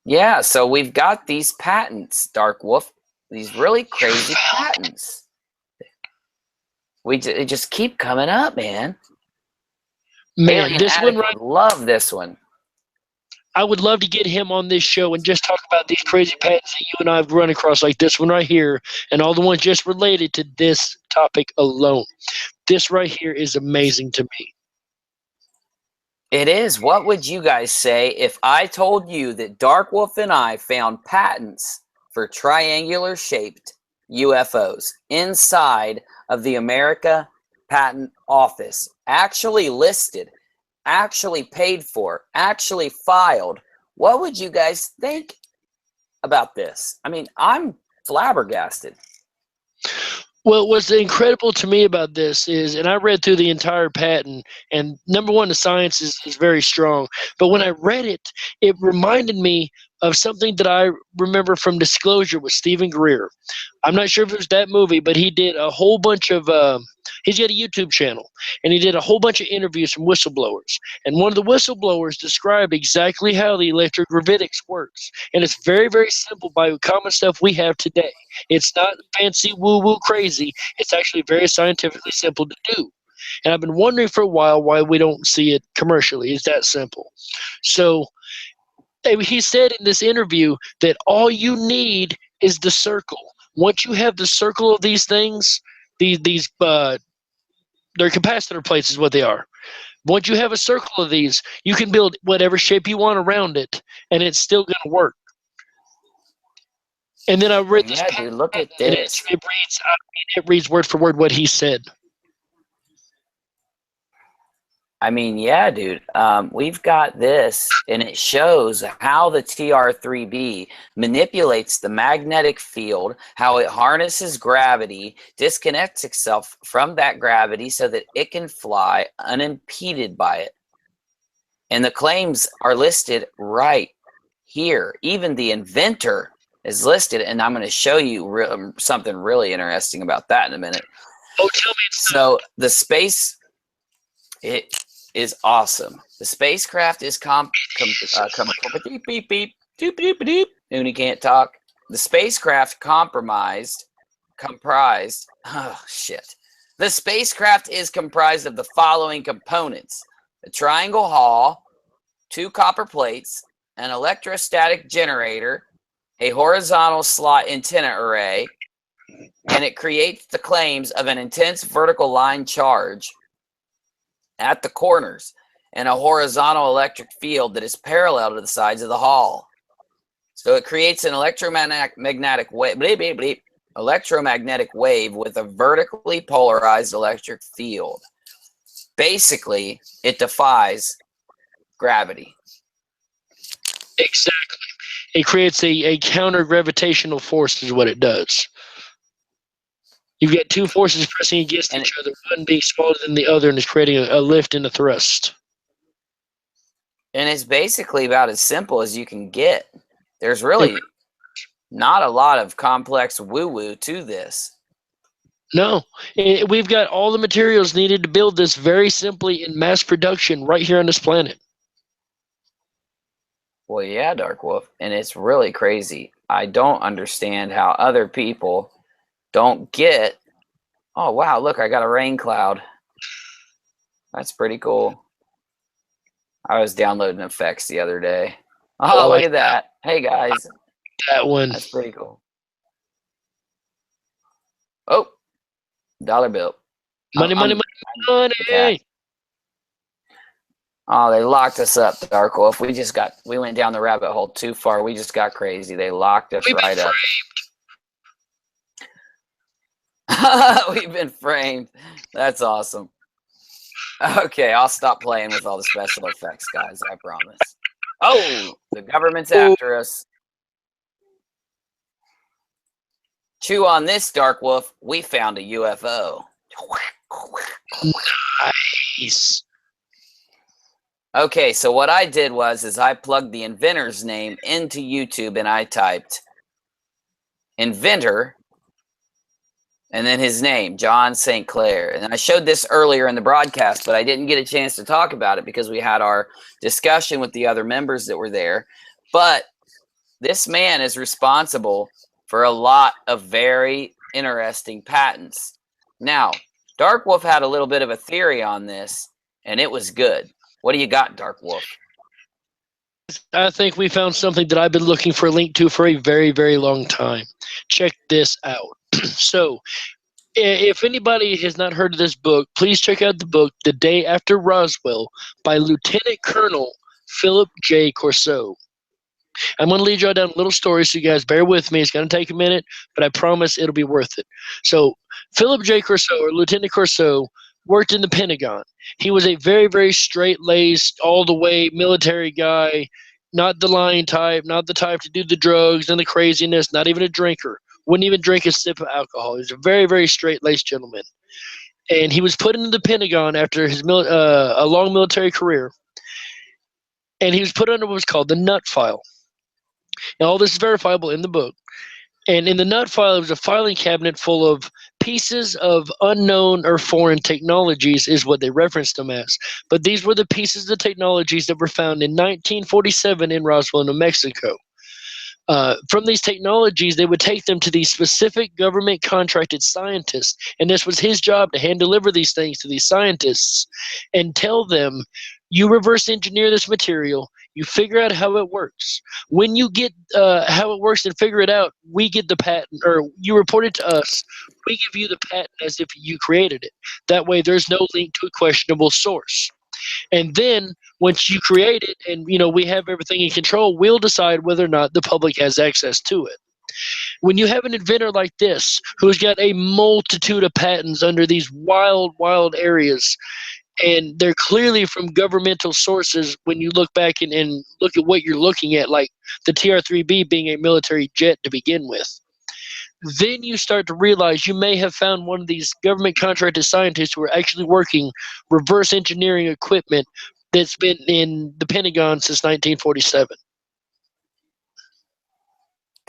Yeah, so we've got these patents, Darkwolf. These really crazy patents. They just keep coming up, man. Man, Alien this Addict one right. Love this one. I would love to get him on this show and just talk about these crazy patents that you and I have run across, like this one right here, and all the ones just related to this topic alone. This right here is amazing to me. It is. What would you guys say if I told you that Darkwolf and I found patents for triangular-shaped UFOs inside of the America Patent Office, actually listed, actually paid for, actually filed? What would you guys think about this? I mean, I'm flabbergasted. Well, what's incredible to me about this is, and I read through the entire patent, and number one, the science is very strong. But when I read it, it reminded me of something that I remember from Disclosure with Stephen Greer. I'm not sure if it was that movie, but he did a whole bunch of, he's got a YouTube channel, and he did a whole bunch of interviews from whistleblowers. And one of the whistleblowers described exactly how the electrogravitics works. And it's very, very simple by common stuff we have today. It's not fancy woo-woo crazy. It's actually very scientifically simple to do. And I've been wondering for a while why we don't see it commercially. It's that simple. So he said in this interview that all you need is the circle. Once you have the circle of these things, they're capacitor plates is what they are. Once you have a circle of these, you can build whatever shape you want around it, and it's still going to work. And then I read this. Yeah, dude, look at this. It reads word for word what he said. I mean, yeah, dude, we've got this, and it shows how the TR-3B manipulates the magnetic field, how it harnesses gravity, disconnects itself from that gravity so that it can fly unimpeded by it. And the claims are listed right here. Even the inventor is listed, and I'm going to show you something really interesting about that in a minute. Oh, tell me it's So the space, it is awesome. The spacecraft is beep, beep, beep, doop, doop, doop. Uni can't talk. The spacecraft comprised, oh shit. The spacecraft is comprised of the following components: a triangle hull, 2 copper plates, an electrostatic generator, a horizontal slot antenna array, and it creates the claims of an intense vertical line charge at the corners and a horizontal electric field that is parallel to the sides of the hull. So it creates an electromagnetic wave, electromagnetic wave with a vertically polarized electric field. Basically, it defies gravity. exactly. It creates a counter-gravitational force is what it does. You've got 2 forces pressing against each other, one being smaller than the other, and is creating a lift and a thrust. And it's basically about as simple as you can get. There's really not a lot of complex woo-woo to this. No. We've got all the materials needed to build this very simply in mass production right here on this planet. Well, yeah, Darkwolf, and it's really crazy. I don't understand how other people don't get... Oh, wow, look, I got a rain cloud. That's pretty cool. I was downloading effects the other day. Oh, look at that. Hey, guys. That one. That's pretty cool. Oh, dollar bill. Money, money, money, money. Yeah. Oh, they locked us up, Darkwolf. We went down the rabbit hole too far. We just got crazy. They locked us right up. We've been framed. That's awesome. Okay, I'll stop playing with all the special effects, guys. I promise. Oh, the government's after us. Chew on this, Darkwolf. We found a UFO. Nice. Okay, so what I did was I plugged the inventor's name into YouTube and I typed inventor and then his name, John St. Clair. And I showed this earlier in the broadcast, but I didn't get a chance to talk about it because we had our discussion with the other members that were there. But this man is responsible for a lot of very interesting patents. Now, Darkwolf had a little bit of a theory on this, and it was good. What do you got, Darkwolf? I think we found something that I've been looking for a link to for a very, very long time. Check this out. So, if anybody has not heard of this book, please check out the book, The Day After Roswell, by Lieutenant Colonel Philip J. Corso. I'm going to lead y'all down a little story, so you guys bear with me. It's going to take a minute, but I promise it'll be worth it. So, Philip J. Corso, or Lieutenant Corso, worked in the Pentagon. He was a very, very straight-laced, all-the-way military guy, not the lying type, not the type to do the drugs and the craziness, not even a drinker. Wouldn't even drink a sip of alcohol. He was a very, very straight-laced gentleman. And he was put into the Pentagon after his a long military career. And he was put under what was called the nut file. Now, all this is verifiable in the book. And in the nut file, it was a filing cabinet full of pieces of unknown or foreign technologies, is what they referenced them as. But these were the pieces of technologies that were found in 1947 in Roswell, New Mexico. From these technologies, they would take them to these specific government contracted scientists, and this was his job to hand deliver these things to these scientists and tell them, you reverse engineer this material, you figure out how it works. When you get how it works and figure it out, we get the patent, or you report it to us, we give you the patent as if you created it. That way there's no link to a questionable source. And then once you create it and we have everything in control, we'll decide whether or not the public has access to it. When you have an inventor like this who's got a multitude of patents under these wild, wild areas, and they're clearly from governmental sources when you look back and look at what you're looking at, like the TR-3B being a military jet to begin with, then you start to realize you may have found one of these government contracted scientists who are actually working reverse engineering equipment that's been in the Pentagon since 1947.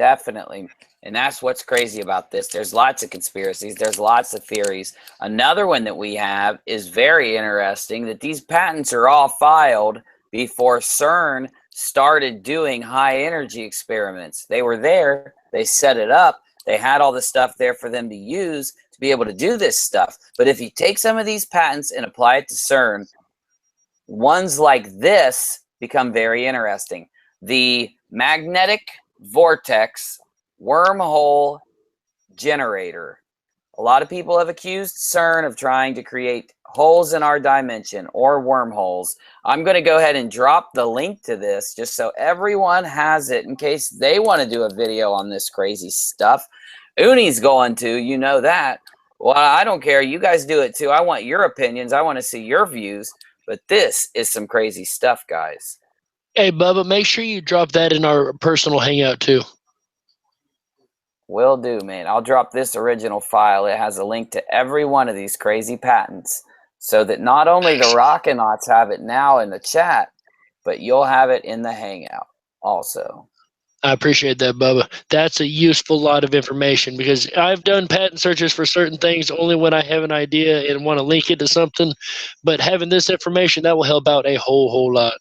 Definitely. And that's what's crazy about this. There's lots of conspiracies. There's lots of theories. Another one that we have is very interesting, that these patents are all filed before CERN started doing high energy experiments. They were there. They set it up. They had all the stuff there for them to use to be able to do this stuff. But if you take some of these patents and apply it to CERN, ones like this become very interesting. The magnetic vortex wormhole generator. A lot of people have accused CERN of trying to create holes in our dimension or wormholes. I'm going to go ahead and drop the link to this just so everyone has it in case they want to do a video on this crazy stuff. Uni's going to, you know that. Well, I don't care. You guys do it too. I want your opinions. I want to see your views. But this is some crazy stuff, guys. Hey, Bubba, make sure you drop that in our personal hangout too. Will do, man. I'll drop this original file. It has a link to every one of these crazy patents so that not only the Rockinauts have it now in the chat, but you'll have it in the hangout also. I appreciate that, Bubba. That's a useful lot of information because I've done patent searches for certain things only when I have an idea and want to link it to something. But having this information, that will help out a whole lot.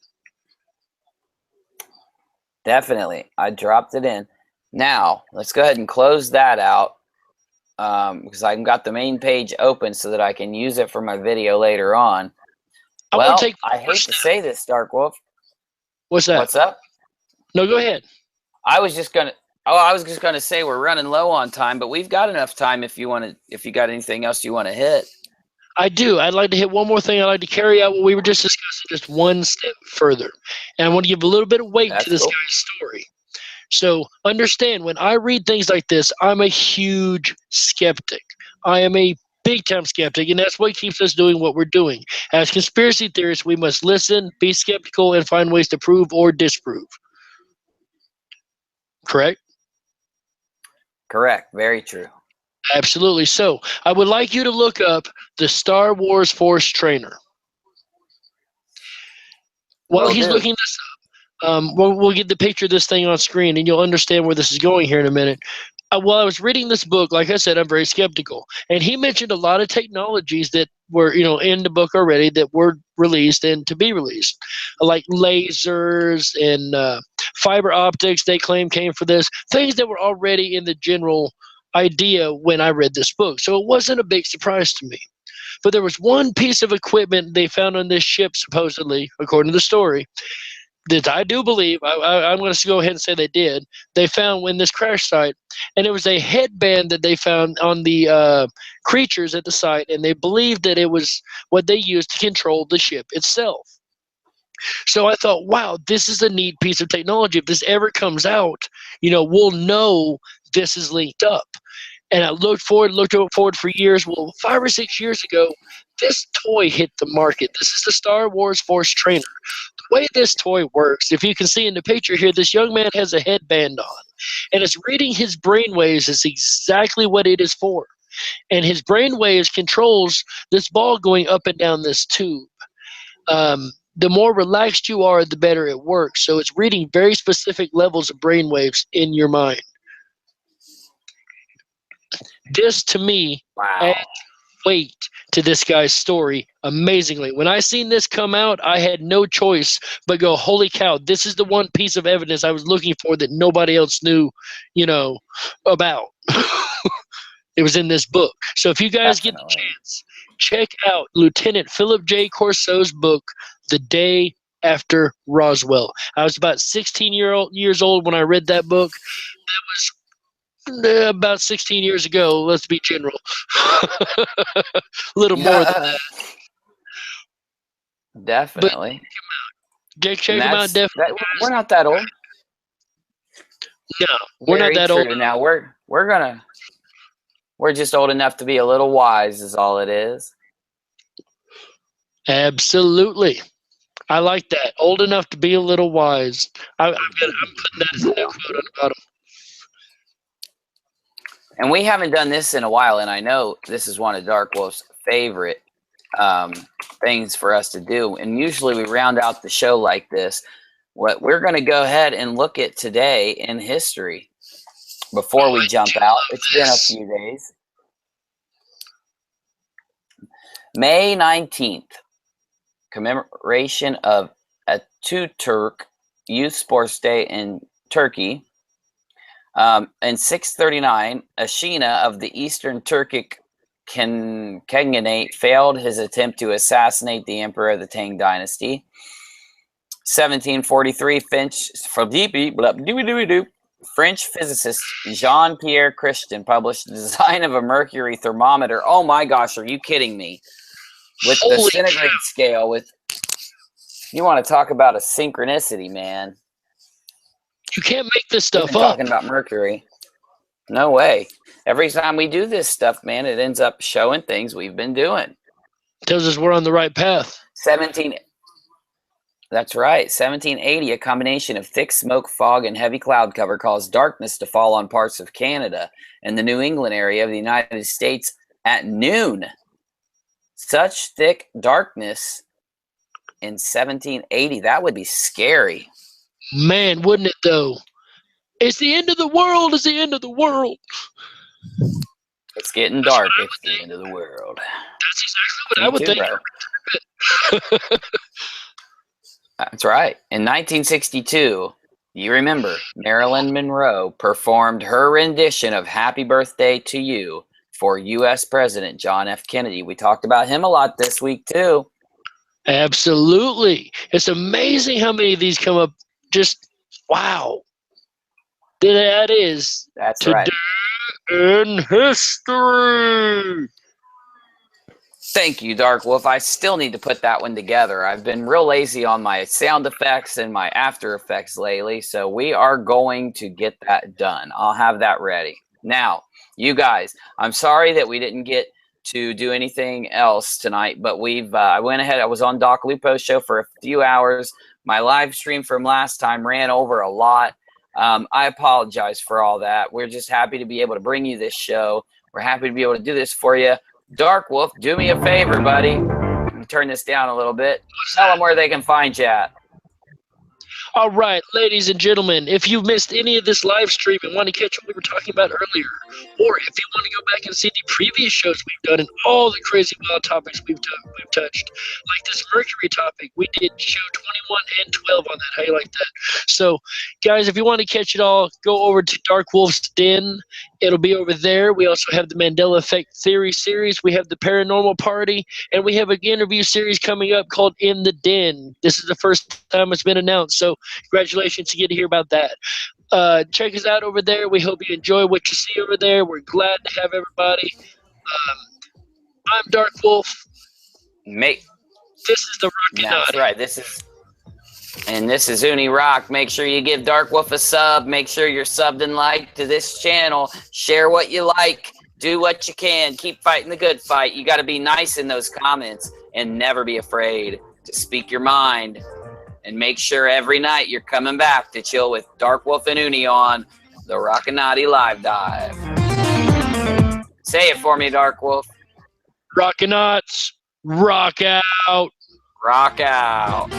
Definitely. I dropped it in. Now, let's go ahead and close that out because I've got the main page open so that I can use it for my video later on. Well, I hate to say this, Darkwolf. What's that? What's up? No, go ahead. I was just gonna say we're running low on time, but we've got enough time if you got anything else you want to hit. I do. I'd like to hit one more thing. I'd like to carry out what we were just discussing just one step further. And I want to give a little bit of weight to this guy's story. So understand, when I read things like this, I'm a huge skeptic. I am a big-time skeptic, and that's what keeps us doing what we're doing. As conspiracy theorists, we must listen, be skeptical, and find ways to prove or disprove. Correct? Correct. Very true. Absolutely. So I would like you to look up the Star Wars Force Trainer. While he's looking this up, we'll get the picture of this thing on screen, and you'll understand where this is going here in a minute. While I was reading this book, like I said, I'm very skeptical. And he mentioned a lot of technologies that were, in the book already that were released and to be released, like lasers and fiber optics. They claim came for this, things that were already in the general idea when I read this book. So it wasn't a big surprise to me. But there was one piece of equipment they found on this ship, supposedly, according to the story, that I do believe, I'm going to go ahead and say they did, they found in this crash site, and it was a headband that they found on the creatures at the site, and they believed that it was what they used to control the ship itself. So I thought, wow, this is a neat piece of technology. If this ever comes out, we'll know this is linked up. And I looked forward for years. Well, 5 or 6 years ago, this toy hit the market. This is the Star Wars Force Trainer. The way this toy works, if you can see in the picture here, this young man has a headband on, and it's reading his brainwaves is exactly what it is for. And his brainwaves controls this ball going up and down this tube. The more relaxed you are, the better it works. So it's reading very specific levels of brainwaves in your mind. This, to me, adds weight to this guy's story amazingly. When I seen this come out, I had no choice but go, holy cow, this is the one piece of evidence I was looking for that nobody else knew, about. It was in this book. So if you guys get the chance, check out Lieutenant Philip J. Corso's book, The Day After Roswell. I was about 16 years old when I read that book. That was about 16 years ago, let's be general. A little more than that. Definitely. Check him out, definitely. We're not that old. No, we're not that old. Now we're just old enough to be a little wise is all it is. Absolutely. I like that. Old enough to be a little wise. I'm putting that as a new quote on the bottom. And we haven't done this in a while, and I know this is one of Darkwolf's favorite things for us to do. And usually we round out the show like this. What we're going to go ahead and look at today in history. before we jump out. It's been a few days. May 19th, commemoration of Ataturk Youth Sports Day in Turkey. In 639, Ashina of the Eastern Turkic Khaganate failed his attempt to assassinate the emperor of the Tang dynasty. 1743, French physicist Jean-Pierre Christian published the design of a mercury thermometer. Oh my gosh, are you kidding me? With the centigrade scale. You want to talk about a synchronicity, man. You can't make this stuff up. Talking about mercury. No way. Every time we do this stuff, man, it ends up showing things we've been doing. Tells us we're on the right path. That's right. 1780, a combination of thick smoke, fog, and heavy cloud cover caused darkness to fall on parts of Canada and the New England area of the United States at noon. Such thick darkness in 1780, that would be scary. Man, wouldn't it though? It's the end of the world. It's the end of the world. It's getting dark. It's the end of the world. That's exactly what I would think. That's right. In 1962, you remember, Marilyn Monroe performed her rendition of Happy Birthday to You for U.S. President John F. Kennedy. We talked about him a lot this week, too. Absolutely. It's amazing how many of these come up. Just, wow. That is. That's today right. in history. Thank you, Dark Wolf. I still need to put that one together. I've been real lazy on my sound effects and my After Effects lately, so we are going to get that done. I'll have that ready. Now, you guys, I'm sorry that we didn't get to do anything else tonight, but I went ahead. I was on Doc Lupo's show for a few hours. My live stream from last time ran over a lot. I apologize for all that. We're just happy to be able to bring you this show. We're happy to be able to do this for you. Dark Wolf, do me a favor, buddy. Turn this down a little bit. Tell them where they can find you at. All right, ladies and gentlemen, if you missed any of this live stream and want to catch what we were talking about earlier, or if you want to go back and see the previous shows we've done and all the crazy wild topics we've touched, like this Mercury topic, we did show 21 and 12 on that. How you like that? So, guys, if you want to catch it all, go over to Dark Wolf's Den. It'll be over there. We also have the Mandela Effect Theory series. We have the Paranormal Party, and we have an interview series coming up called In the Den. This is the first time it's been announced, so congratulations, you get to hear about that. Check us out over there. We hope you enjoy what you see over there. We're glad to have everybody. I'm Dark Wolf. This is the Rockinati. That's right. This is Unirock. Make sure you give Dark Wolf a sub. Make sure you're subbed and liked to this channel. Share what you like. Do what you can. Keep fighting the good fight. You got to be nice in those comments and never be afraid to speak your mind. And make sure every night you're coming back to chill with Dark Wolf and Uni on the Rockinati Live Dive. Say it for me, Dark Wolf. Rockinats, rock out. Rock out.